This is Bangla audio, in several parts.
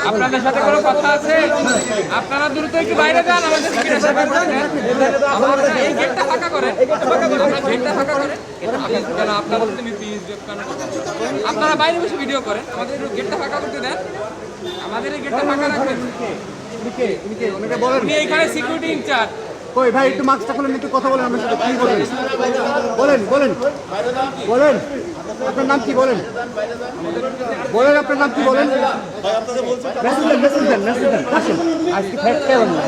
আপনাদের সাথে কোনো কথা আছে? আপনারা দ্রুত একটু বাইরে যান, আমাদের টিকিটের সেবা করছেন। এই গেটটা ফাঁকা করেন, গেটটা ফাঁকা করেন। কেন আপনারা আপনারা বাইরে বসে ভিডিও করেন, আমাদের গেটটা ফাঁকা করতে দেন। আমাদের এই গেটটা ফাঁকা রাখবেন। উনি এখানে সিকিউরিটি ইনচার্জ। কই ভাই একটু মাস্কটা খুলেন, একটু কথা বলেন আমার সাথে। কি বলেন? বলেন বলেন বলেন আপনার নাম কি বলেন? বলেন আপনার নাম কি বলেন? মেসেজ দেন, মেসেজ দেন, মেসেজ দেন। আসেন আজকে ফ্যাক্ট কেন না?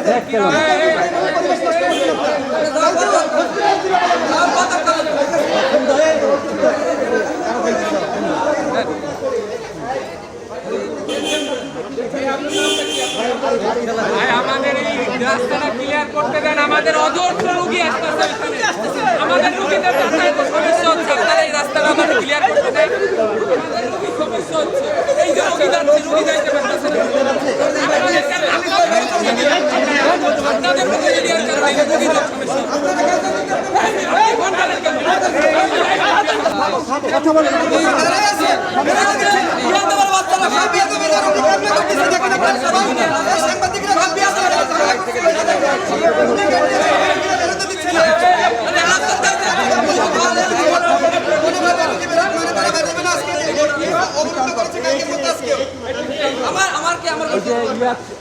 ফ্যাক্ট কেন না? আমাদের এই রাস্তাটা ক্লিয়ার করতে দেন। আমাদের অজস্র রুগী আসতেছে, আমাদের রুগীদের যাতায়াতের সমস্যা হচ্ছে। আপনারা এই রাস্তাটা আমাদের ক্লিয়ার করতে দেন। আমাদের রুগীর সমস্যা হচ্ছে, এই যে রুগী যাচ্ছে, রুগী যাইতে পারতেছে না। আপনাদের রুগী এরিয়ার কারণে এই রুগীদের সমস্যা। কথা বলেন।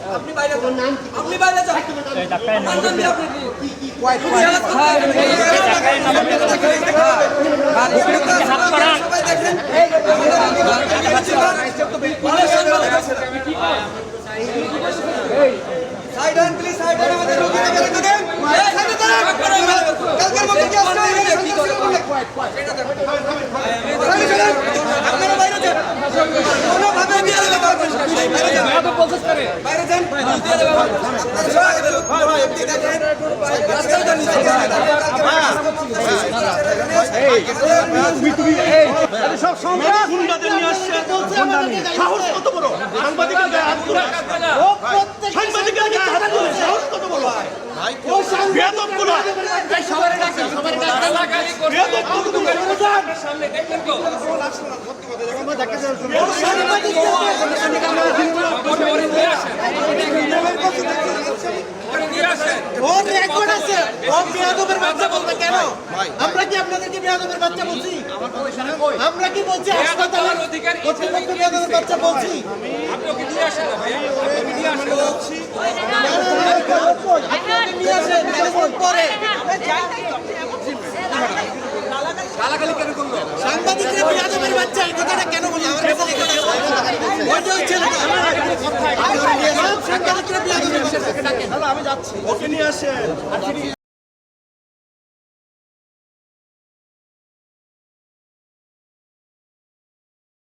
আপনি বাইরে যান, আপনি বাইরে যান। আমরা কি আপনাদেরকে বেয়াদবের বাচ্চা বলছি? আমরা কি বলছি হাসপাতালের কর্তৃপক্ষ বেয়াদবের বাচ্চা বলছি? সাংবাদিকরা বেয়াদবের বাচ্চা এই কথাটা কেন বললো? আমার কাছে মজা হচ্ছে না। সাংবাদিকরা বেয়াদবের বাচ্চা, আমি যাচ্ছি, ওকে নিয়ে আসেন।